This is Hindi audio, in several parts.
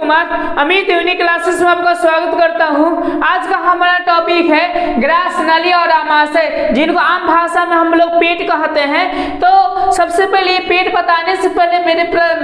कुमार अमित यूनिक क्लासेस में आपका स्वागत करता हूं। आज का हमारा टॉपिक है ग्रास नली और आमाशय, जिनको आम भाषा में हम लोग पेट कहते हैं। तो सबसे पहले ये पेट बताने से पहले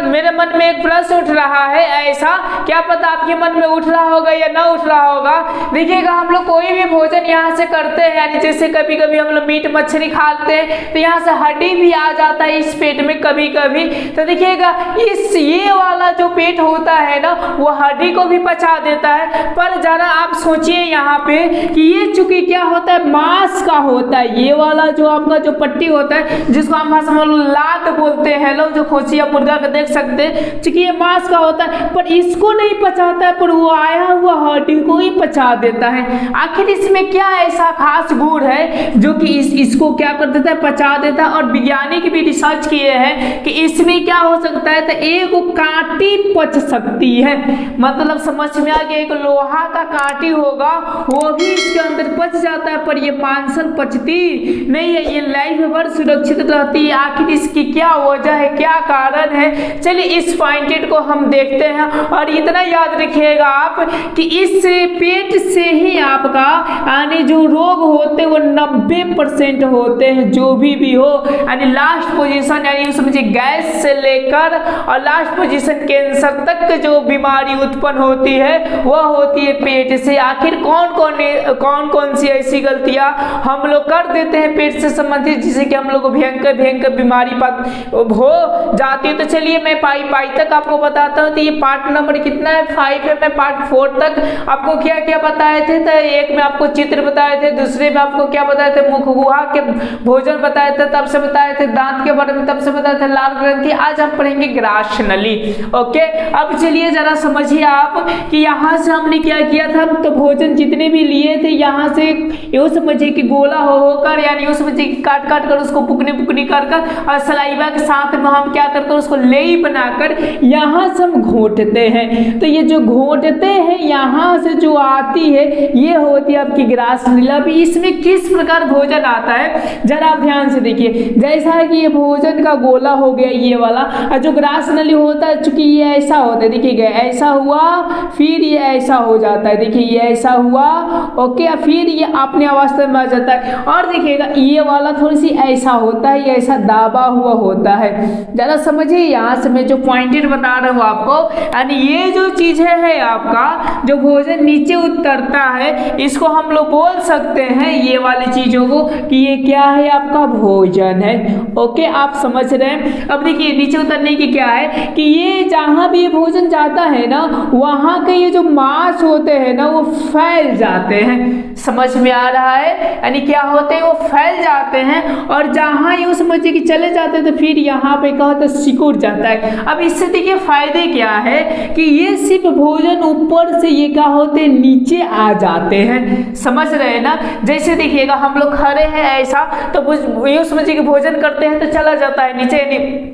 मेरे मन में एक प्रश्न उठ रहा है, ऐसा क्या पता आपके मन में उठ रहा होगा या ना उठ रहा होगा। देखिएगा, हम लोग कोई भी भोजन यहाँ से करते हैं, यानी जैसे कभी कभी हम लोग मीट मछली खाते हैं तो यहाँ से हड्डी भी आ जाता है इस पेट में कभी कभी। तो देखिएगा, ये वाला जो पेट होता है ना, वो हड्डी को भी पचा देता है। पर जरा आप सोचिए यहाँ पे कि ये चूंकि क्या होता है, मांस का होता है। ये वाला जो आपका जो पट्टी होता है, जिसको हम भाषा में लात बोलते हैं लोग, जो खोसिया मुर्गा का देख सकते हैं, चूंकि ये मांस का होता है पर इसको नहीं पचाता है, पर वो आया हुआ हड्डी को ही पचा देता है। आखिर इसमें क्या ऐसा खास गुण है जो कि इसको क्या कर देता है, पचा देता है। और वैज्ञानिक भी रिसर्च किए हैं कि इसमें क्या हो सकता है, तो एक कांटी पच सकती है। मतलब समझ में आ गया, एक लोहा का कांटी होगा वो भी इसके अंदर पच जाता है, पर ये मांसल पचती नहीं है, ये लाइफ भर सुरक्षित रहती है। आखिर इसकी क्या वजह है, क्या कारण है, चलिए इस पॉइंटेड को हम देखते हैं। और इतना याद रखिएगा आप कि इस पेट से ही आपका यानी जो रोग होते हैं वो 90% होते हैं, जो भी हो। यानी लास्ट पोजीशन, यानी समझिए गैस से लेकर और लास्ट पोजीशन कैंसर तक जो बीमारी उत्पन्न होती है वह होती है पेट से। आखिर कौन कौन सी ऐसी गलतियां हम लोग कर देते हैं पेट से संबंधित, जिससे कि हम लोग को भयंकर बीमारी हो जाती है। तो चलिए मैं पाई तक आपको बताता हूँ। तो ये पार्ट नंबर कितना है, 5 है। मैं पार्ट 4 तक आपको क्या क्या बताए थे। तो एक में आपको चित्र बताए थे, दूसरे में आपको क्या बताए थे, मुख गुहा के भोजन बताए थे, तब से बताए थे दांत के बारे में, तब से बताए थे लाल ग्रंथि। आज हम पढ़ेंगे ग्रास नली। ओके, अब चलिए जरा समझिए आप कि यहाँ से हमने क्या किया था। तो भोजन जितने भी लिए थे यहाँ से यो समझिए कि गोला होकर, यानी यो समझिए कि काट कर उसको पुकनी कर और सलाइवा के साथ में हम क्या करते हैं, उसको लेई बनाकर यहाँ से हम घोटते हैं। तो ये जो घोटते हैं यहाँ से जो आती है, ये होती है आपकी ग्रास नली। अभी इसमें किस प्रकार भोजन आता है जरा आप ध्यान से देखिए। जैसा है कि ये भोजन का गोला हो गया ये वाला, और जो ग्रास नली होता है चूंकि ये ऐसा होता है, देखिएगा ऐसा हुआ, फिर ये ऐसा हो जाता है, देखिए ये ऐसा हुआ, ओके, फिर ये अपने अवस्था में आ जाता है। और देखिएगा ये वाला थोड़ी सी ऐसा होता है, ये ऐसा दाबा हुआ होता है। जरा समझिए, यहाँ से मैं जो पॉइंटेड बता रहा हूँ आपको, यानी ये जो चीजें है आपका जो भोजन नीचे उतरता है, इसको हम लोग बोल सकते हैं ये वाली चीजों को कि ये क्या है, आपका भोजन है। ओके, आप समझ रहे हैं। अब देखिए नीचे उतरने की क्या है कि ये जहां भी ये भोजन जाता है ना, वहां के ये जो मांस होते हैं ना, वो फैल जाते हैं। समझ में आ रहा है, यानी क्या होते हैं, वो फैल जाते हैं। और जहां ये समझिए कि चले जाते हैं तो फिर यहाँ पे क्या होता है, सिकुड़ जाता है। अब इससे देखिए फायदे क्या है कि ये सिर्फ भोजन ऊपर से ये क्या होते हैं, नीचे आ जाते हैं। समझ रहे हैं ना। जैसे देखिएगा हम लोग खड़े हैं ऐसा, तो ये समझिए कि भोजन करते हैं तो चला जाता है नीचे, यानी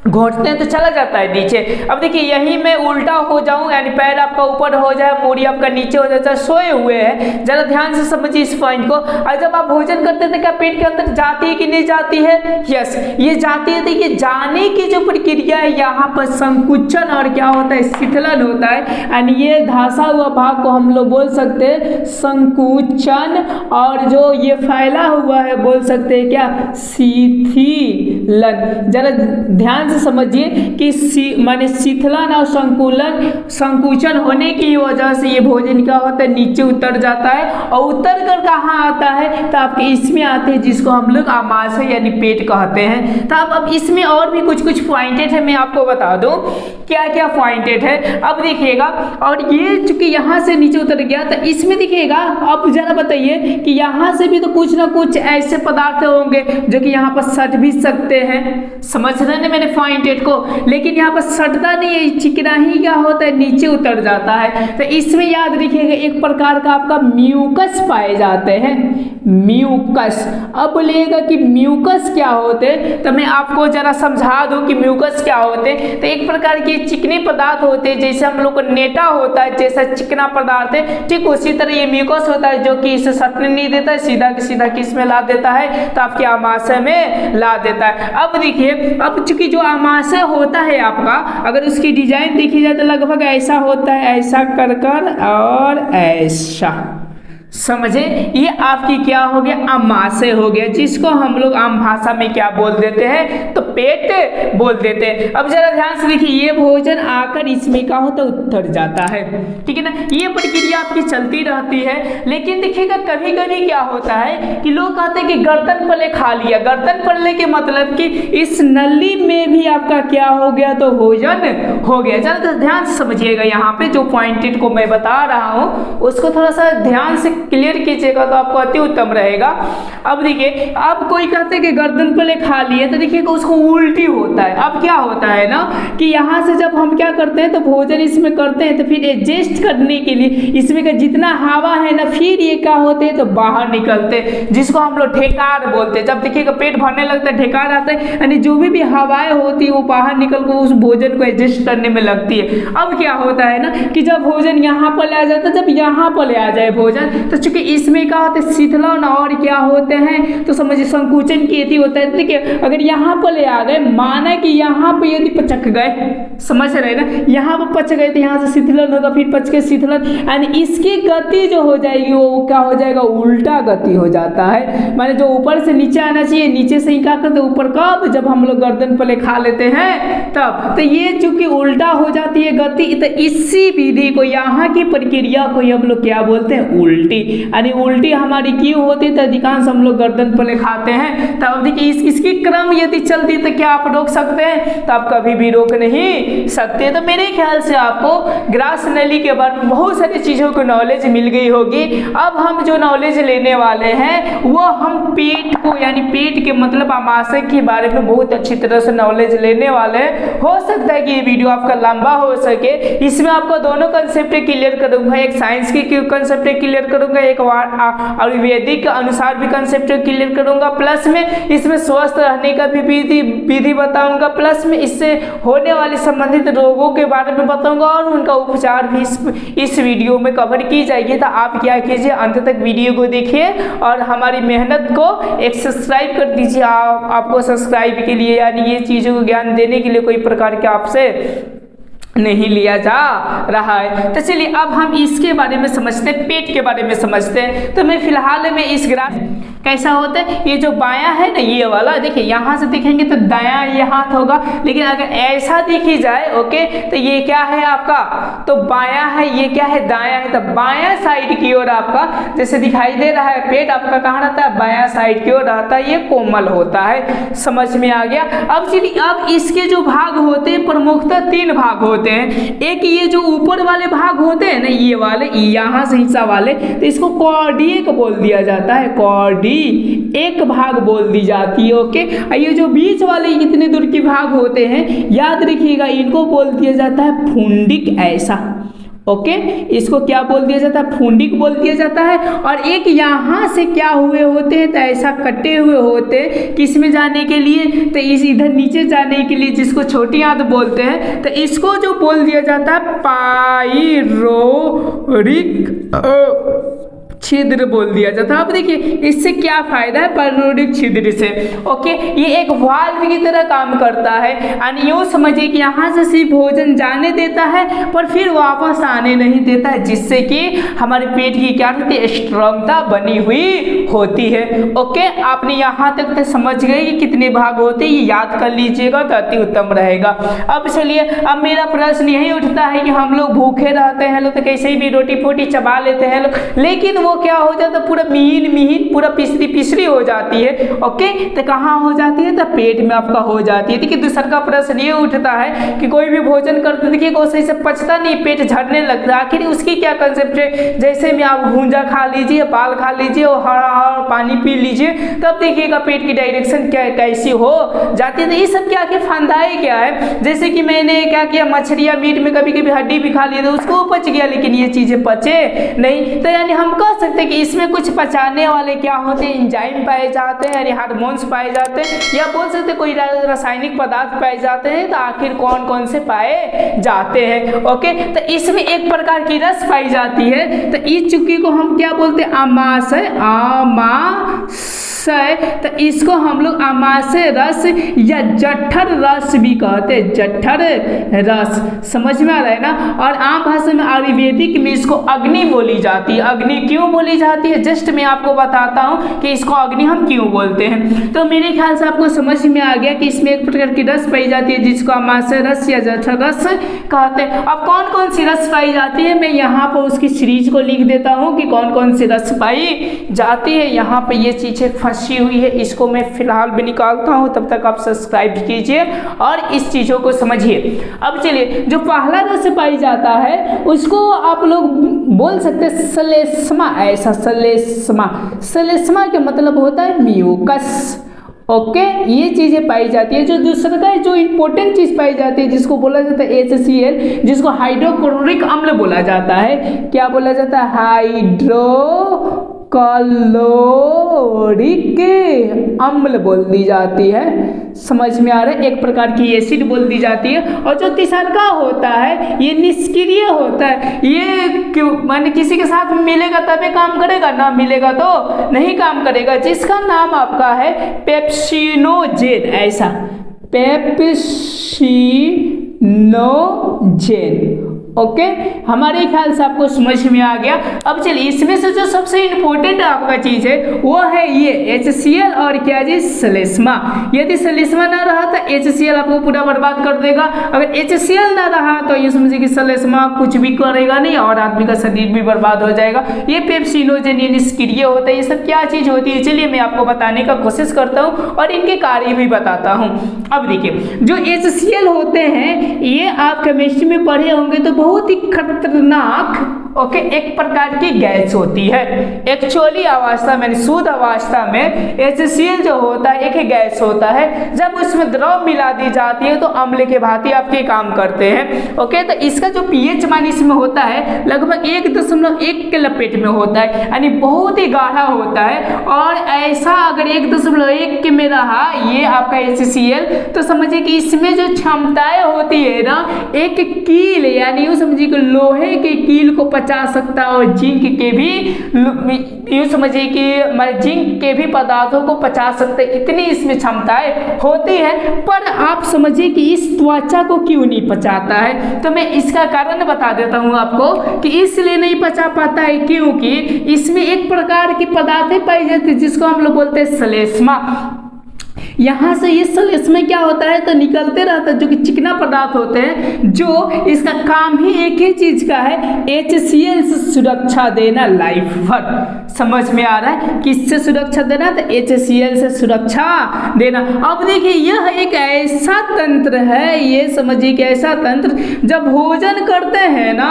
घोटते हैं तो चला जाता है नीचे। अब देखिए यही मैं उल्टा हो जाऊं, यानी पैर आपका ऊपर हो जाए, मूड़ी आपका नीचे हो जाए, सोए हुए हैं, जरा ध्यान से समझिए इस पॉइंट को। और जब आप भोजन करते हैं तो क्या पेट के अंदर जाती है कि नहीं जाती है? यस, ये जाती है। देखिए जाने की जो प्रक्रिया है, यहाँ पर संकुचन और क्या होता है, शिथिलन होता है। यानी ये धंसा हुआ भाग को हम लोग बोल सकते हैं संकुचन, और जो ये फैला हुआ है बोल सकते हैं क्या, शिथिलन। जरा ध्यान समझिए कि माने शिथिलन और संकुचन होने की वजह से ये भोजन क्या होता है, नीचे उतर जाता है। और उतर कर कहाँ आता है, तो आपके इसमें आते हैं, जिसको हम लोग आमाशय यानी पेट कहते हैं। तो अब इसमें और भी कुछ पॉइंटेड है, मैं आपको बता दूं क्या क्या पॉइंटेड है। अब देखिएगा, और ये चूंकि यहाँ से नीचे उतर गया, तो इसमें देखिएगा, अब जरा बताइए कि यहाँ से भी तो कुछ ना कुछ ऐसे पदार्थ होंगे जो कि यहाँ पर सट भी सकते हैं। समझ रहे हैं मैंने पॉइंटेड को, लेकिन यहाँ पर सटता नहीं है, चिकना ही क्या होता है, नीचे उतर जाता है। तो इसमें याद रखिएगा एक प्रकार का आपका म्यूकस पाए जाते हैं। म्यूकस। अब बोलिएगा कि म्यूकस क्या होते, तो मैं आपको जरा समझा दूं कि म्यूकस क्या होते। तो एक प्रकार के चिकने पदार्थ होते हैं, जैसे हम लोग को नेटा होता है जैसा चिकना पदार्थ है, ठीक उसी तरह ये म्यूकस होता है, जो कि इसे सटने नहीं देता है, सीधा के सीधा किस में ला देता है, तो आपके आमाशय में ला देता है। अब देखिए, अब चूंकि जो आमाशय होता है आपका, अगर उसकी डिजाइन देखी जाए तो लगभग ऐसा होता है, ऐसा कर कर और ऐसा, समझे, ये आपकी क्या हो गया, आमाशय हो गया, जिसको हम लोग आम भाषा में क्या बोल देते हैं, तो पेट बोल देते हैं। अब जरा ध्यान से देखिए, ये भोजन आकर इसमें क्या होता है, उतर जाता है, ठीक है ना। ये प्रक्रिया आपकी चलती रहती है, लेकिन देखिएगा कभी कभी क्या होता है कि लोग कहते हैं कि गर्दन पल्ले खा लिया। गर्दन पल्ले के मतलब कि इस नली में भी आपका क्या हो गया, तो भोजन हो गया। जरा ध्यान से समझिएगा, यहाँ पे जो पॉइंटेड को मैं बता रहा हूँ उसको थोड़ा सा ध्यान से क्लियर कीजिएगा तो आपको अति उत्तम रहेगा। अब देखिए, अब कोई कहते हैं कि गर्दन पल्ले खा लिए, तो देखिएगा उसको उल्टी होता है। अब क्या होता है ना कि यहाँ से जब हम क्या करते हैं, तो भोजन इसमें करते हैं, तो फिर एडजस्ट करने के लिए इसमें का जितना हवा है ना, फिर ये क्या होते हैं, तो बाहर निकलते हैं, जिसको हम लोग ढेकार बोलते हैं। जब देखिएगा पेट भरने लगता है, ढेकार आता है, यानी जो भी हवाएं होती है वो बाहर निकल कर उस भोजन को एडजस्ट करने में लगती है। अब क्या होता है ना कि जब भोजन यहाँ पर आ जाता है, जब यहाँ पर आ जाए भोजन, तो चूंकि इसमें क्या होता है, शीतलन और क्या होते हैं, तो समझिए संकुचन की यदि होता है। देखिए, अगर यहाँ पर ले आ गए, माना कि यहाँ पर यदि पचक गए, समझ रहे ना, यहाँ पर पच गए तो यहाँ से शीतलन होगा, फिर पच के शीतलन, यानी इसकी गति जो हो जाएगी वो क्या हो जाएगा, उल्टा गति हो जाता है। माने जो ऊपर से नीचे आना चाहिए, नीचे से ही क्या करते ऊपर, कब, जब हम लोग गर्दन पल्ले खा लेते हैं तब। तो ये चूंकि उल्टा हो जाती है गति, तो इसी विधि को, यहाँ की प्रक्रिया को हम लोग क्या बोलते हैं, उल्टी। यानी उल्टी हमारी क्यों होती है, तो अधिकांश हम लोग गर्दन पल्ले खाते हैं। तब देखिए इसकी क्रम यदि चलती तो क्या आप रोक सकते हैं, तो आप कभी भी रोक नहीं सकते। तो मेरे ख्याल से आपको ग्रास नली के बारे में बहुत सारी चीज़ों की नॉलेज मिल गई होगी। अब हम जो नॉलेज लेने वाले हैं वो हम पेट को, यानी पेट के मतलब आमाशय के बारे में बहुत अच्छी तरह से नॉलेज लेने वाले हैं। हो सकता है कि ये वीडियो आपका लंबा हो सके, इसमें आपको दोनों कंसेप्ट क्लियर करूंगा, एक साइंस की कंसेप्ट क्लियर करूंगा, एक आयुर्वेदिक के अनुसार भी कंसेप्ट क्लियर करूंगा, प्लस में इसमें स्वस्थ रहने का भी विधि बताऊंगा, प्लस में इससे होने वाले संबंधित रोगों के बारे में बताऊंगा और उनका उपचार भी इस वीडियो में कवर की जाएगी। तो आप क्या कीजिए, अंत तक वीडियो को देखिए और हमारी मेहनत को एक सब्सक्राइब कर दीजिए। आपको सब्सक्राइब के लिए, यानी ये चीज़ों को ज्ञान देने के लिए कोई प्रकार के आपसे नहीं लिया जा रहा है। तो चलिए अब हम इसके बारे में समझते हैं, पेट के बारे में समझते हैं। तो मैं फिलहाल में इस ग्राफ कैसा होता है, ये जो बायां है ना, ये वाला देखिए, यहाँ से देखेंगे तो दायां ये हाथ होगा, लेकिन अगर ऐसा देखी जाए, ओके, तो ये क्या है आपका, तो बायां है, ये क्या है, दायां है। तो बायां साइड की ओर आपका जैसे दिखाई दे रहा है, पेट आपका कहाँ रहता है, बायां साइड की ओर रहता है, ये कोमल होता है। समझ में आ गया। अब चलिए, अब इसके जो भाग होते हैं प्रमुखतः 3 भाग होते हैं। एक ये जो ऊपर वाले भाग होते हैं ना, ये वाले, यहाँ से हिस्सा वाले, तो इसको कॉर्डियक बोल दिया जाता है, कॉर्डी एक भाग बोल दी जाती है, ओके। ये जो बीच वाले इतने दूर के भाग होते हैं, याद रखिएगा, इनको बोल दिया जाता है फुंडिक, ऐसा, ओके। इसको क्या बोल दिया जाता है, फुंडिक बोल दिया जाता है। और एक यहाँ से क्या हुए होते हैं, तो ऐसा कटे हुए होते हैं, किस में जाने के लिए, तो इस इधर नीचे जाने के लिए, जिसको छोटी आंत बोलते हैं। तो इसको जो बोल दिया जाता है पाइरोरिक छिद्र बोल दिया जाता है। अब देखिए इससे क्या फायदा है, पाइरोरिक छिद्र से, ओके। ये एक वाल्व की तरह काम करता है, यानी यूँ समझिए कि यहाँ से सिर्फ भोजन जाने देता है पर फिर वापस आने नहीं देता है, जिससे कि हमारे पेट की क्या होती है, स्ट्रॉन्गता बनी हुई होती है, ओके। आपने यहाँ तक तो समझ गए कि कितने भाग होते हैं, ये याद कर लीजिएगा तो अति उत्तम रहेगा। अब चलिए, अब मेरा प्रश्न यही उठता है कि हम लोग भूखे रहते हैं लोग, तो कैसे भी रोटी फोटी चबा लेते हैं लोग, लेकिन वो क्या हो जाता है, पूरा मिहीन पूरा पिसरी हो जाती है, ओके। तो कहाँ हो जाती है, तो पेट में आपका हो जाती है। देखिए दूसरा का प्रश्न ये उठता है कि कोई भी भोजन करते देखिए वो सही से पचता नहीं, पेट झड़ने लगता है, आखिर उसकी क्या कंसेप्ट है। जैसे में आप भूंजा खा लीजिए, बाल खा लीजिए और हरा पानी पी लीजिए, तब देखिएगा पेट की डायरेक्शन क्या कैसी हो जाती है। तो ये सब क्या कि फंदाई क्या है, जैसे कि मैंने क्या किया, मछली या मीट में कभी कभी हड्डी भी खा ली तो उसको पच गया, लेकिन ये चीजें पचे नहीं। तो यानी हम कह सकते हैं कि इसमें कुछ पचाने वाले क्या होते हैं, एंजाइम पाए जाते हैं यानी हार्मोन्स पाए जाते हैं, या बोल सकते हैं कोई रासायनिक पदार्थ पाए जाते हैं। तो आखिर कौन कौन से पाए जाते हैं? ओके, तो इसमें एक प्रकार की रस पाई जाती है। तो इस चुकी को हम क्या बोलते हैं? आमाशय। तो इसको हम लोग आमाशय रस या जठर रस भी कहते हैं, जठर रस। समझ में आ रहा है ना? और आम भाषा में आयुर्वेदिक में इसको अग्नि बोली जाती है। अग्नि क्यों बोली जाती है, जस्ट मैं आपको बताता हूं कि इसको अग्नि हम क्यों बोलते हैं। तो मेरे ख्याल से आपको समझ में आ गया कि इसमें एक प्रकार की रस पाई जाती है जिसको आमाशय रस या जठर रस कहते हैं। अब कौन कौन सी रस पाई जाती है, मैं यहाँ पर उसकी सीरीज को लिख देता हूँ कि कौन कौन सी रस पाई जाती है। यहाँ पे ये चीजें फंसी हुई है, इसको मैं फिलहाल भी निकालता हूँ, तब तक आप सब्सक्राइब कीजिए और इस चीजों को समझिए। अब चलिए, जो पहला रस पाई जाता है उसको आप लोग बोल सकते हैं श्लेष्मा। ऐसा श्लेष्मा, श्लेष्मा का मतलब होता है म्यूकस। ओके, ये चीजें पाई जाती है। जो दूसरा का जो इंपॉर्टेंट चीज पाई जाती है जिसको बोला जाता है HCl, जिसको हाइड्रोक्लोरिक अम्ल बोला जाता है। क्या बोला जाता है? हाइड्रोक्लोरिक अम्ल बोल दी जाती है। समझ में आ रहा है? एक प्रकार की एसिड बोल दी जाती है। और जो तीसरा होता है ये निष्क्रिय होता है। ये माने किसी के साथ मिलेगा तभी काम करेगा, ना मिलेगा तो नहीं काम करेगा। जिसका नाम आपका है पेप्सिनोजेन। ऐसा पेप्सिनोजेन। ओके, हमारे ख्याल से आपको समझ में आ गया। अब चलिए, इसमें से जो सबसे इंपॉर्टेंट आपका चीज है वो है ये HCl और क्या जी? श्लेष्मा। यदि श्लेष्मा ना रहा तो HCl आपको पूरा बर्बाद कर देगा। अगर HCl ना रहा तो ये समझिए कि श्लेष्मा कुछ भी करेगा नहीं और आदमी का शरीर भी बर्बाद हो जाएगा। ये पेप्सिनोजेन ये निष्क्रिय होता है। ये सब क्या चीज होती है, चलिए मैं आपको बताने का कोशिश करता हूँ और इनके कार्य भी बताता हूँ। अब देखिए, जो HCl होते हैं ये आप केमिस्ट्री में पढ़े होंगे तो बहुत ही खतरनाक ओके एक प्रकार की गैस होती है। एक्चुअली अवस्था में, शुद्ध अवस्था में HCl जो होता है एक गैस होता है। जब उसमें द्रव मिला दी जाती है तो अम्ल के भांति आपके काम करते हैं। ओके, तो इसका जो pH मान इसमें होता है लगभग 1.1 के लपेट में होता है, यानी बहुत ही गाढ़ा होता है। और ऐसा अगर 1.1 के में रहा ये आपका HCl तो समझिए कि इसमें जो क्षमताएं होती है ना, एक कील यानी यूँ समझिए कि लोहे के कील को पचा सकता है और जिंक के भी यूँ समझिए कि जिंक के भी पदार्थों को पचा सकते, इतनी इसमें क्षमताएं होती है। पर आप समझिए कि इस त्वचा को क्यों नहीं पचाता है, तो मैं इसका कारण बता देता हूँ आपको कि इसलिए नहीं पचा पाता है क्योंकि इसमें एक प्रकार की पदार्थें पाई जाती है जिसको हम लोग बोलते हैं श्लेष्मा। यहाँ से ये श्लेष्मा क्या होता है तो निकलते रहता है, जो कि चिकना पदार्थ होते हैं, जो इसका काम ही एक ही चीज का है, HCl से सुरक्षा देना लाइफ भर। समझ में आ रहा है? किससे सुरक्षा देना? तो HCl से सुरक्षा देना। अब देखिए, यह एक ऐसा तंत्र है, ये समझिए कि ऐसा तंत्र जब भोजन करते हैं ना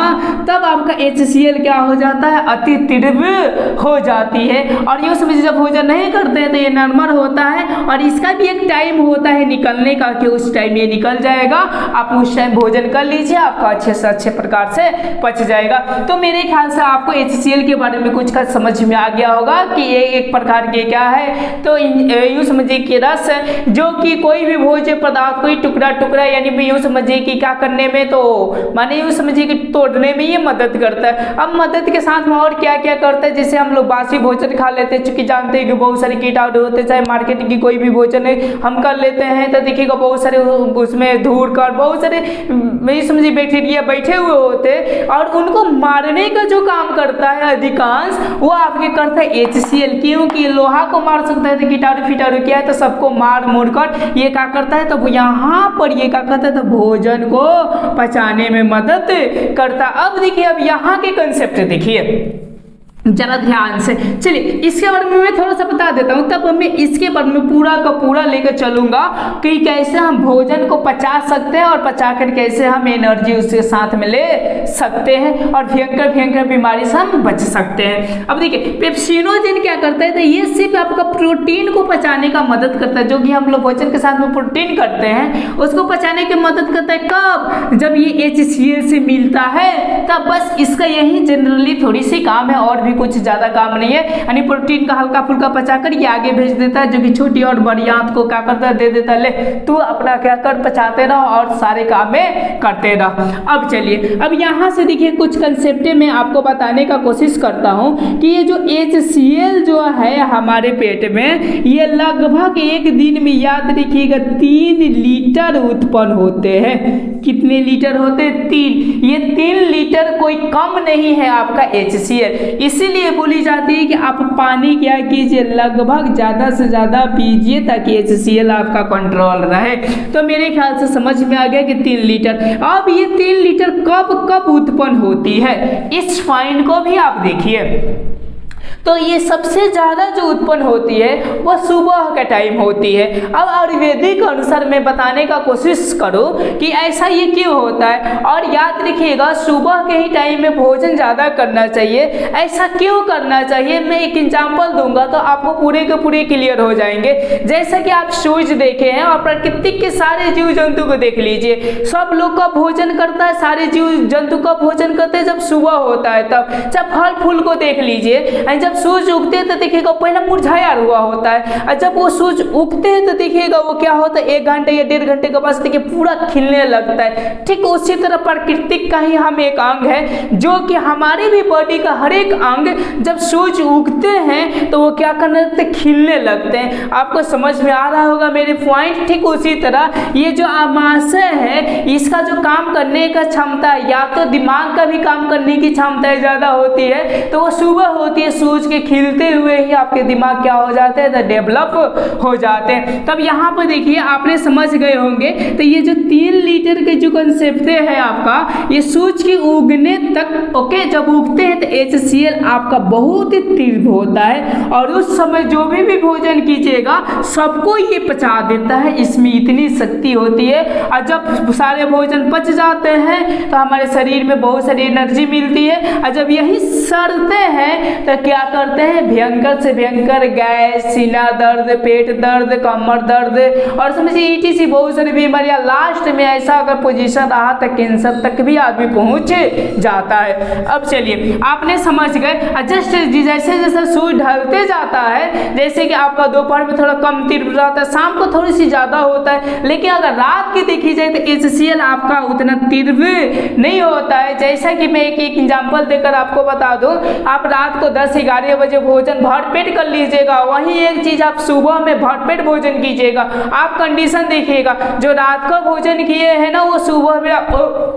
तब आपका HCl क्या हो जाता है? अति तीव्र हो जाती है। और यूँ समझिए जब भोजन नहीं करते हैं तो ये नॉर्मल होता है और इसका भी एक टाइम होता है निकलने का कि उस टाइम ये निकल जाएगा। आप उस टाइम भोजन कर लीजिए, आपका अच्छे से अच्छे प्रकार से पच जाएगा। तो मेरे ख्याल से आपको HCl के बारे में कुछ का समझ में आ गया होगा कि ये एक प्रकार के क्या है, तो यूँ समझिए कि रस जो कि कोई भी भोज्य पदार्थ कोई टुकड़ा टुकड़ा यानी यूँ समझिए कि क्या करने में, तो माने यूँ समझिए कि तोड़ने में ये मदद करता है। अब मदद के साथ में और क्या क्या करता है, जैसे हम लोग बासी भोजन खा लेते हैं, चूंकि जानते हैं कि बहुत सारे कीटाणु होते हैं, चाहे मार्केट की कोई भी भोजन हम कर लेते हैं तो देखिएगा बहुत सारे उसमें धूल कर बहुत सारे समझिए बैक्टीरिया बैठे हुए होते हैं और उनको मारने का जो काम करता है अधिकांश वो आपके करता है HCl, क्योंकि लोहा को मार सकता है तो कीटाणु फिटाणु क्या है तो सबको मार मोड़ कर ये क्या करता है, तो यहाँ पर ये क्या करता है तो भोजन को पचाने में मदद करता। अब देखिए, अब यहाँ के कंसेप्ट देखिए जरा ध्यान से। चलिए इसके बारे में मैं थोड़ा सा बता देता हूँ, तब मैं इसके बारे में पूरा का पूरा लेकर चलूंगा कि कैसे हम भोजन को पचा सकते हैं और पचाकर कैसे हम एनर्जी उसके साथ में ले सकते हैं और भयंकर भयंकर बीमारी से हम बच सकते हैं। अब देखिए, पेप्सिनोजेन क्या करता है, तो ये सिर्फ आपका प्रोटीन को पचाने का मदद करता है, जो कि हम लोग भोजन के साथ में प्रोटीन करते हैं उसको पचाने की मदद करता है। कब? जब ये HCl से मिलता है तब। बस इसका यही जनरली थोड़ी सी काम है, और भी कुछ ज़्यादा काम नहीं है, यानी प्रोटीन का हल्का फुल्का पचाकर ये आगे भेज देता है, जो कि छोटी और बड़ी आंत को क्या करता है, दे देता है, ले तू अपना क्या कर पचाते रहो और सारे काम में करते रहो। अब चलिए, अब यहाँ से देखिए कुछ कंसेप्ट मैं आपको बताने का कोशिश करता हूँ कि ये जो HCl जो है हमारे पेट में, ये लगभग एक दिन में याद रखिएगा 3 लीटर उत्पन्न होते हैं। कितने लीटर होते हैं? 3। ये 3 लीटर कोई कम नहीं है आपका HCl, इसीलिए बोली जाती है कि आप पानी क्या कीजिए, लगभग ज़्यादा से ज़्यादा पीजिए ताकि HCl आपका कंट्रोल रहे। तो मेरे ख्याल से समझ में आ गया कि 3 लीटर। अब ये 3 लीटर कब कब उत्पन्न होती है, इस पॉइंट को भी आप देखिए। तो ये सबसे ज़्यादा जो उत्पन्न होती है वो सुबह के टाइम होती है। अब आयुर्वेदिक अनुसार मैं बताने का कोशिश करूँ कि ऐसा ये क्यों होता है, और याद रखिएगा सुबह के ही टाइम में भोजन ज़्यादा करना चाहिए। ऐसा क्यों करना चाहिए, मैं एक एग्जाम्पल दूंगा तो आपको पूरे के पूरे क्लियर हो जाएंगे। जैसा कि आप सूर्य देखे हैं और प्रकृति के सारे जीव जंतु को देख लीजिए, सब लोग का भोजन करता है, सारे जीव जंतु का भोजन करते हैं जब सुबह होता है तब। जब फल फूल को देख लीजिए, जब सूरज उगते हैं तो देखिएगा पहले मुरझाया हुआ होता है, और जब वो सूरज उगते हैं तो देखिएगा वो क्या होता है, 1 घंटे या 1.5 घंटे के बाद देखिए पूरा खिलने लगता है। ठीक उसी तरह प्रकृति का ही हम एक अंग है, जो कि हमारे भी बॉडी का हर एक अंग जब सूरज उगते हैं तो वो क्या करने लगते हैं, खिलने लगते हैं। आपको समझ में आ रहा होगा मेरे पॉइंट। ठीक उसी तरह ये जो आमाशय है, इसका जो काम करने का क्षमता है, या तो दिमाग का भी काम करने की क्षमता ज़्यादा होती है, तो वो सुबह होती है, सूरज के खिलते हुए ही आपके दिमाग क्या हो जाते हैं, तो डेवलप हो जाते हैं। तब यहाँ पर देखिए आपने समझ गए होंगे, तो ये जो 3 लीटर के जो कंसेप्ट है आपका, ये सूरज के उगने तक, ओके, जब उगते हैं तो HCl आपका बहुत ही तीव्र होता है, और उस समय जो भी भोजन कीजिएगा सबको ये पचा देता है, इसमें इतनी शक्ति होती है। और जब सारे भोजन पच जाते हैं तो हमारे शरीर में बहुत सारी एनर्जी मिलती है, और जब यही सड़ते हैं तो क्या करते हैं, भयंकर से भयंकर गैस, सीना दर्द, पेट दर्द, कमर दर्द, और समझिए ETC बहुत सारी बीमारियां। लास्ट में ऐसा अगर पोजीशन रहा तो कैंसर तक भी आदमी पहुंच जाता है। अब चलिए आपने समझ गए। जस्ट जैसे जैसे सूर्य ढलते जाता है, जैसे कि आपका दोपहर में थोड़ा कम तीव्र रहता है, शाम को थोड़ी सी ज़्यादा होता है, लेकिन अगर रात की देखी जाए तो HCl आपका उतना तीव्र नहीं होता है। जैसा कि मैं एक एग्जाम्पल देकर आपको बता दूँ, आप रात को 10-11 बजे भोजन भरपेट कर लीजिएगा, वहीं एक चीज आप सुबह में भरपेट भोजन कीजिएगा। आप कंडीशन देखिएगा, जो रात का भोजन किए हैं ना, वो सुबह में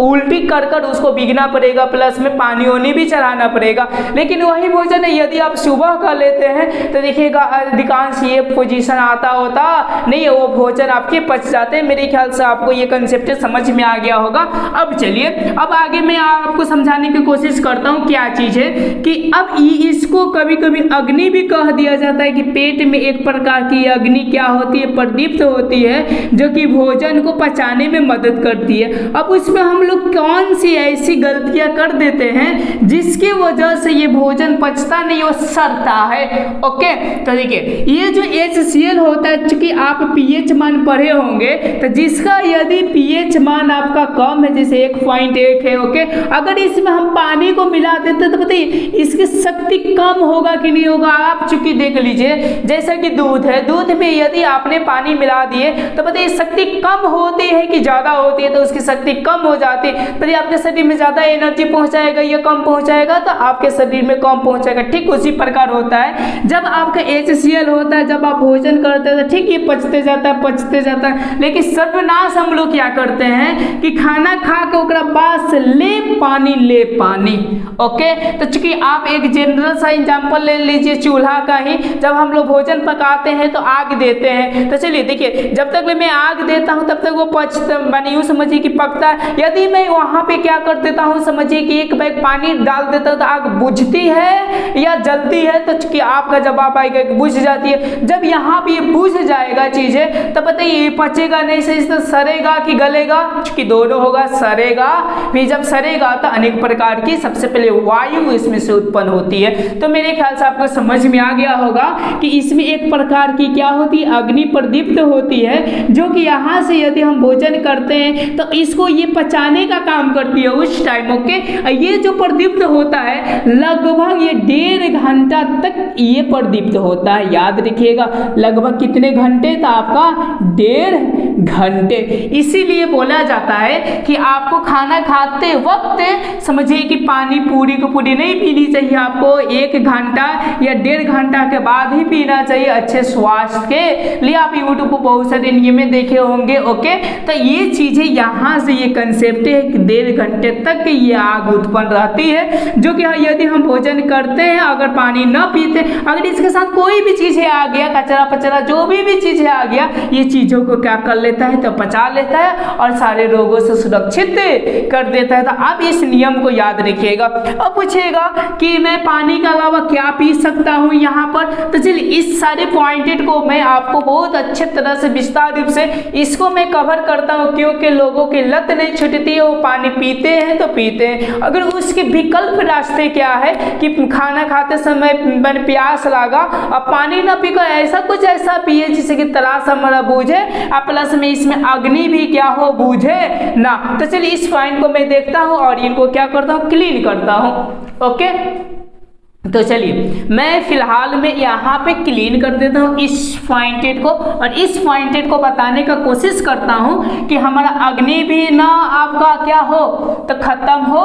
उल्टी कर उसको भीगना पड़ेगा, प्लस में पानी वानी भी चढ़ाना पड़ेगा। लेकिन वही भोजन यदि आप सुबह कर लेते हैं तो देखिएगा अधिकांश ये पोजीशन आता होता नहीं है, वो भोजन आपके पच जाते हैं। मेरे ख्याल से आपको ये कंसेप्ट समझ में आ गया होगा। अब चलिए, अब आगे मैं आपको समझाने की कोशिश करता हूँ क्या चीज है, कि अब इसको कभी कभी अग्नि भी कह दिया जाता है, कि पेट में एक प्रकार की अग्नि क्या होती है, प्रदीप्त होती है, जो कि भोजन को पचाने में मदद करती है। अब उसमें हम लोग कौन सी ऐसी गलतियां कर देते हैं जिसकी वजह से ये भोजन पचता नहीं, वो सड़ता है। ओके, तो देखिए ये जो HCl होता है, चूंकि आप pH मान पढ़े होंगे, तो जिसका यदि pH मान आपका कम है, जैसे 1.1 है, ओके, अगर इसमें हम पानी को मिला देते तो बताइए इसकी शक्ति कम होगा कि नहीं होगा। आप चूंकि देख लीजिए, जैसा कि दूध है, दूध में यदि आपने पानी मिला दिए तो बताइए शक्ति कम होती है कि ज्यादा होती है, तो उसकी शक्ति कम हो जाती है। बताइए आपके शरीर में ज्यादा एनर्जी पहुंचाएगा या कम पहुंचाएगा, तो आपके शरीर में कम पहुंचाएगा। ठीक उसी प्रकार होता है जब आपका HCl होता है, जब आप भोजन करते हैं तो ठीक ये पचते जाता है, लेकिन सर्वनाश हम लोग क्या करते हैं कि खाना खा के ओकरा बाद से ले पानी। ओके, तो चूंकि आप एक जनरल सा एग्जांपल ले लीजिए चूल्हा का ही, जब हम लोग भोजन पकाते हैं तो आग देते हैं, तो चलिए देखिए जब तक मैं आग देता हूं तब तक वो पचता, माने यूं समझिए कि पकता है। यदि मैं वहां पे क्या कर देता हूं, समझिए कि एक बैग पानी डाल देता हूं तो आग बुझती है या जलती है, तो चूंकि आपका जवाब आएगा कि बुझ जाती है। जब यहाँ पे ये बुझ जाएगा चीजें तो बताइए ये पचेगा नहीं, सही से सड़ेगा कि गलेगा, कि दोनों होगा, सड़ेगा। फिर जब सड़ेगा तो अनेक प्रकार की सबसे पहले वायु इसमें से उत्पन्न होती है। तो मेरे ख्याल से आपको समझ में आ गया होगा कि इसमें एक प्रकार की क्या होती है, अग्नि प्रदीप्त होती है, जो कि यहाँ से यदि हम भोजन करते हैं तो इसको ये पचाने का काम करती है उस टाइम। ओके, ये जो प्रदीप्त होता है लगभग ये 1.5 घंटा तक ये प्रदीप्त होता है। याद रखिएगा लगभग कितने घंटे, तो आपका 1.5 घंटे। इसीलिए बोला जाता है कि आपको खाना खाते वक्त समझिए कि पानी पूरी को पूरी नहीं पीनी चाहिए, आपको 1 घंटा या 1.5 घंटा के बाद ही पीना चाहिए अच्छे स्वास्थ्य के लिए। आप यूट्यूब पर बहुत सारे नियम देखे होंगे। ओके, तो ये चीजें यहाँ से ये कंसेप्ट है कि 1.5 घंटे तक ये आग उत्पन्न रहती है, जो कि यदि हम भोजन करते हैं अगर पानी न पीते, अगर इसके साथ कोई भी चीजें आ गया, कचरा पचरा जो भी चीजें आ गया, ये चीजों को क्या कर लेता है, तो पचा लेता है और सारे रोगों से सुरक्षित कर देता है। तो आप इस नियम को याद रखिएगा। अब पूछेगा कि मैं पानी के अलावा क्या पी सकता हूँ यहाँ पर, तो चलिए इस सारे पॉइंटेड को मैं आपको बहुत अच्छे तरह से विस्तार रूप से इसको मैं कवर करता हूँ, क्योंकि लोगों की लत नहीं छूटती है, वो पानी पीते हैं तो पीते हैं। अगर उसके विकल्प रास्ते क्या है कि खाना खाते समय मैंने प्यास लगा अब पानी ना पी, ऐसा कुछ ऐसा पिए जिससे कि तरास हमारा बूझे और प्लस में इसमें अग्नि भी क्या हो, बूझे ना। तो चलिए इस पॉइंट को मैं देखता हूँ और इनको क्या करता हूँ, क्लीन करता हूँ। ओके, तो चलिए मैं फिलहाल में यहाँ पे क्लीन कर देता हूँ इस पॉइंटेड को, और इस पॉइंटेड को बताने का कोशिश करता हूँ कि हमारा अग्नि भी ना आपका क्या हो, तो खत्म हो,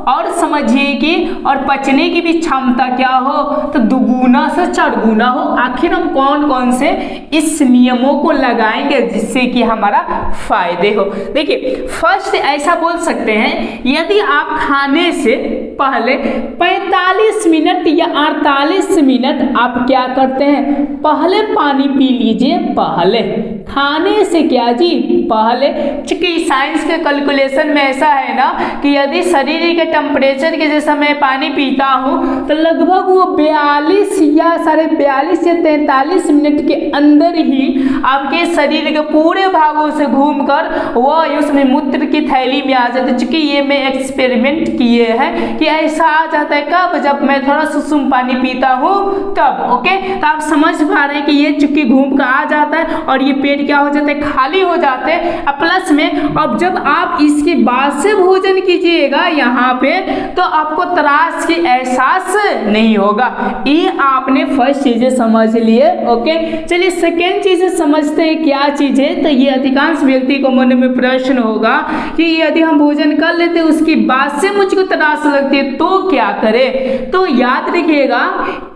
और समझिए कि और पचने की भी क्षमता क्या हो, तो दुगुना से चढ़गुना हो। आखिर हम कौन कौन से इस नियमों को लगाएंगे जिससे कि हमारा फायदे हो। देखिए फर्स्ट ऐसा बोल सकते हैं, यदि आप खाने से पहले 45 मिनट या 48 मिनट आप क्या करते हैं, पहले पानी पी लीजिए, पहले खाने से क्या जी, पहले। चूंकि साइंस के कैलकुलेशन में ऐसा है ना कि यदि शरीर के टेम्परेचर के जैसा मैं पानी पीता हूँ तो लगभग वो 42 या 42.5 या 43 मिनट के अंदर ही आपके शरीर के पूरे भागों से घूमकर वह उसमें मूत्र की थैली में आ जाते। चूंकि ये मैं एक्सपेरिमेंट किए हैं कि ऐसा आ जाता है कब, जब मैं थोड़ा सुसुम पानी पीता हूँ तब। ओके, तो आप समझ पा रहे हैं कि ये चूंकि घूम कर आ जाता है और ये पेट क्या हो जाता है, खाली हो जाते हैं। प्लस में अब जब आप इसके बाद से भोजन कीजिएगा यहाँ पे तो आपको त्रास की एहसास नहीं होगा। ये आपने फर्स्ट चीजें समझ लिए। ओके, चलिए सेकेंड चीजें समझते हैं क्या चीज है। तो ये अधिकांश व्यक्ति को मन में प्रश्न होगा कि यदि हम भोजन कर लेते हैं उसके बाद से मुझको त्रास लगती है तो क्या करें। तो याद रखिएगा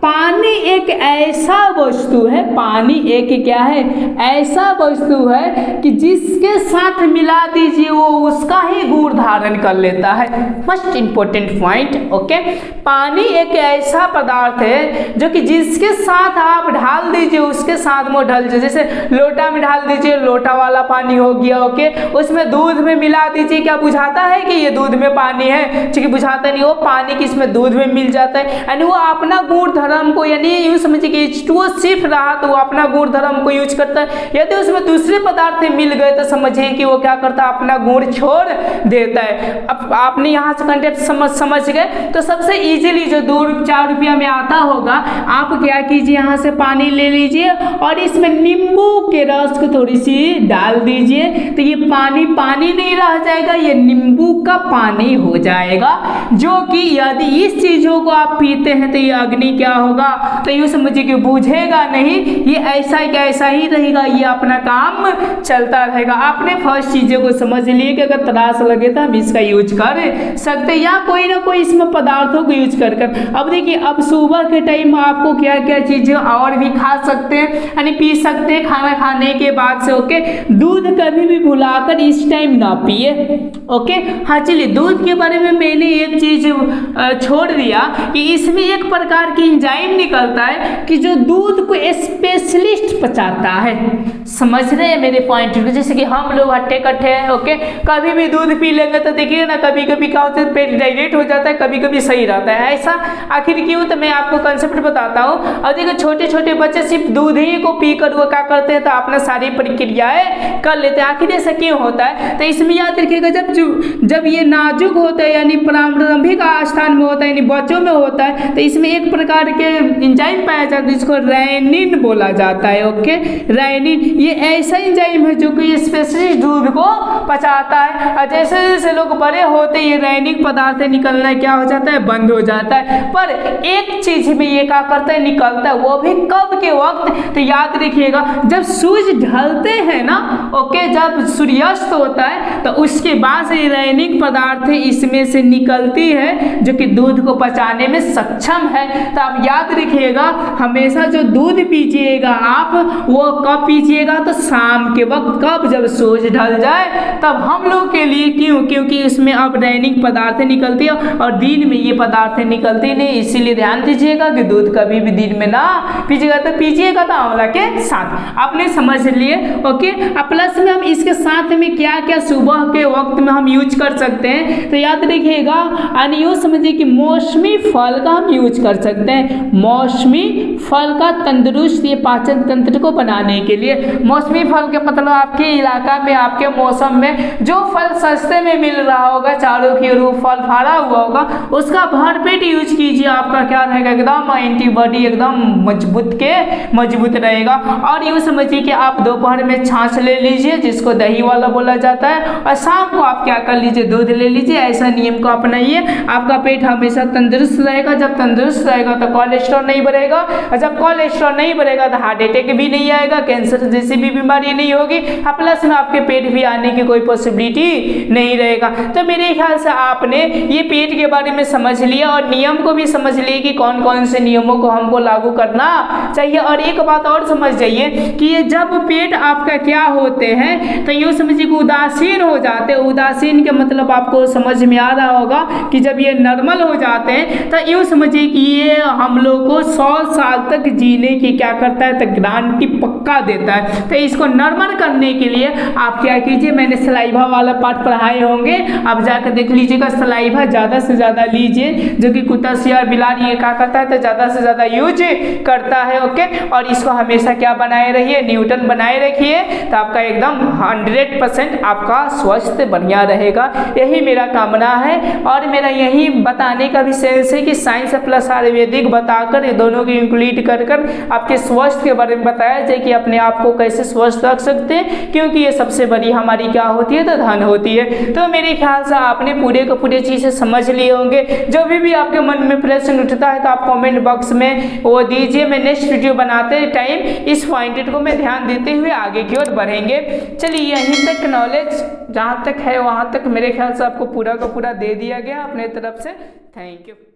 पानी एक ऐसा वस्तु है, पानी एक क्या है, ऐसा वस्तु है कि जिसके साथ मिला दीजिए वो उसका ही गुण धारण कर लेता है। First important point. ओके, पानी एक ऐसा पदार्थ है जो कि जिसके साथ आप डाल दीजिए उसके साथ वो ढल जाए। जैसे लोटा में डाल दीजिए, लोटा वाला पानी हो गया। ओके, उसमें दूध में मिला दीजिए, क्या बुझाता है कि ये दूध में पानी है, क्योंकि बुझाता नहीं, वो पानी किसमें दूध में मिल जाता है। यानी वो अपना गुण धर्म को, यानी यूं समझिए कि H2O सिर्फ रहा तो वो अपना गुण धर्म को यूज करता है। यदि उसमें दूसरे पदार्थ मिल गए तो समझिए कि वो क्या करता है, अपना गुण छोड़ देता है। अब आपने यहाँ से कंसेप्ट समझ गए तो सबसे इजीली जो 2-4 रुपया में आता होगा, आप क्या कीजिए, यहाँ से पानी ले लीजिए और इसमें नींबू के रस को थोड़ी सी डाल दीजिए, तो ये पानी पानी नहीं रह जाएगा, ये नींबू का पानी हो जाएगा। जो कि यदि इस चीजों को आप पीते हैं तो ये अग्नि क्या होगा, तो यूं समझिए कि बुझेगा नहीं, ये ऐसा ही ऐसा ही रहेगा, ये अपना काम चलता रहेगा। आपने फर्स्ट चीजों को समझ लिए कि अगर त्रास लगे तो हम इसका यूज कर सकते हैं या कोई ना कोई इसमें पदार्थों को यूज कर। अब देखिए, अब सुबह के टाइम आपको क्या क्या चीजें और भी खा सकते हैं, यानी पी सकते हैं खाना खाने के बाद से। ओके, दूध कभी भी भुलाकर इस टाइम ना पिए। ओके, हाँ चलिए, दूध के बारे में मैंने एक चीज छोड़ दिया कि इसमें एक प्रकार की एंजाइम निकलता है कि जो दूध को स्पेशलिस्ट पचाता है। समझ रहे हैं मेरे पॉइंट को? जैसे कि हम लोग हट्टे कट्टे हैं, ओके, कभी भी दूध पी लेंगे तो देखिए ना, कभी कभी क्या होता है, पेट डाइरेक्ट हो जाता है, कभी कभी सही रहता है। ऐसा आखिर क्यों? तो मैं आपको कंसेप्ट बताता हूँ। और देखो छोटे छोटे बच्चे सिर्फ दूध ही को पीकर वो क्या करते हैं, तो अपना सारी प्रक्रियाएं कर लेते हैं। आखिर ऐसा क्यों होता है? तो इसमें याद रखिएगा, जब ये नाजुक होता है यानी प्रारंभिक अवस्था में होता है, यानी बच्चों में होता है, तो इसमें एक प्रकार के एंजाइम पाया जाता है जिसको रेनिन बोला जाता है। ओके, रेनिन ये ऐसा एंजाइम है जो कि स्पेशलिस्ट दूध को पचाता है। और जैसे जैसे लोग बड़े होते हैं ये रेनिक पदार्थ निकलना क्या हो जाता है, बंद हो जाता है। पर एक चीज में ये क्या करता है, निकलता है, वो भी कब के वक्त? तो याद रखिएगा, जब सूरज ढलते हैं ना, ओके, जब सूर्यास्त होता है तो उसके बाद से रेनिक पदार्थ इसमें से निकलती है जो कि दूध को पचाने में सक्षम है। तो आप याद रखिएगा, हमेशा जो दूध पीजिएगा आप, वो कब पीजिएगा, तो शाम के वक्त। कब? जब सूरज ढल जाए तब हम लोग के लिए। क्यों? क्योंकि इसमें अब रेनिक पदार्थ निकलती है और दिन में ये पदार्थ निकलती नहीं। इसीलिए ध्यान दीजिएगा कि दूध कभी भी दिन में ना पीजिएगा, तो पीजिएगा तो आंवला के साथ। आपने समझ लिए? ओके, प्लस में हम इसके साथ में क्या क्या सुबह के वक्त में हम यूज कर सकते हैं, तो याद रखिएगा, यूज समझिए कि मौसमी फल का हम यूज कर सकते हैं। मौसमी फल का तंदुरुस्त ये पाचन तंत्र को बनाने के लिए। मौसमी फल के मतलब आपके इलाका में, आपके मौसम में जो फल सस्ते में मिल रहा होगा, चारों की ओर फल फड़ा हुआ होगा, उसका भरपेट यूज कीजिए। आपका क्या रहेगा, एकदम एंटीबॉडी एकदम मजबूत रहेगा। और यूँ समझिए कि आप दोपहर में छाछ ले लीजिए जिसको दही वाला बोला जाता है, और शाम को आप क्या कर लीजिए, दूध ले लीजिए। ऐसा नियम को अपनाइए, आपका पेट हमेशा तंदुरुस्त रहेगा। जब तंदुरुस्त रहेगा तो कोलेस्ट्रॉल नहीं बढ़ेगा, और जब कोलेस्ट्रॉल नहीं बढ़ेगा तो हार्ट अटैक भी नहीं आएगा, कैंसर जैसी भी बीमारी नहीं होगी, प्लस में आपके पेट भी आने की कोई पॉसिबिलिटी नहीं रहेगा। तो मेरे ख्याल से आपने ये पेट के बारे में समझ लिया और नियम को भी समझ लिए कि कौन कौन से नियमों को हमको लागू करना चाहिए। और एक बात और समझ जाइए कि ये जब पेट आपका क्या होते हैं, तो यूँ समझिए कि उदासीन हो जाते हैं। उदासीन के मतलब आपको समझ में आ रहा होगा कि जब ये नॉर्मल हो जाते हैं तो यूँ समझिए कि ये हम लोग को 100 साल तक जीने की क्या करता है, तो गारंटी पक्का देता है। तो इसको नॉर्मल करने के लिए आप क्या कीजिए, मैंने सलाइवा वाला पार्ट पढ़ाए होंगे, आप जाकर देख लीजिएगा। सलाइवा ज़्यादा से ज़्यादा लीजिए, जो कि कुत्ता सियार बिलार ये क्या करता है, तो ज़्यादा से ज़्यादा यूज करता है। ओके, और इसको हमेशा क्या बनाए रहिए, न्यूटन बनाए रखिए, तो आपका एकदम 100% आपका स्वास्थ्य बढ़िया रहेगा। यही मेरा कामना है और मेरा यही बताने का भी सेंस है कि साइंस प्लस आयुर्वेदिक बताकर ये दोनों को इंक्लूड कर आपके स्वास्थ्य के बारे में बताया जाए कि अपने आप को कैसे स्वस्थ रख सकते हैं, क्योंकि ये सबसे बड़ी हमारी क्या होती है, तो धन होती है। तो मेरे ख्याल से आपने पूरे को पूरे चीज़ें समझ लिए होंगे। जो भी आपके मन में प्रश्न उठता है तो आप कमेंट बॉक्स में वो दीजिए। मैं नेक्स्ट वीडियो बनाते टाइम इस पॉइंट को मैं ध्यान देते हुए आगे की ओर बढ़ेंगे। चलिए, यहीं तक नॉलेज जहाँ तक है वहाँ तक मेरे ख्याल से आपको पूरा का पूरा दे दिया गया अपने तरफ से। Thank you.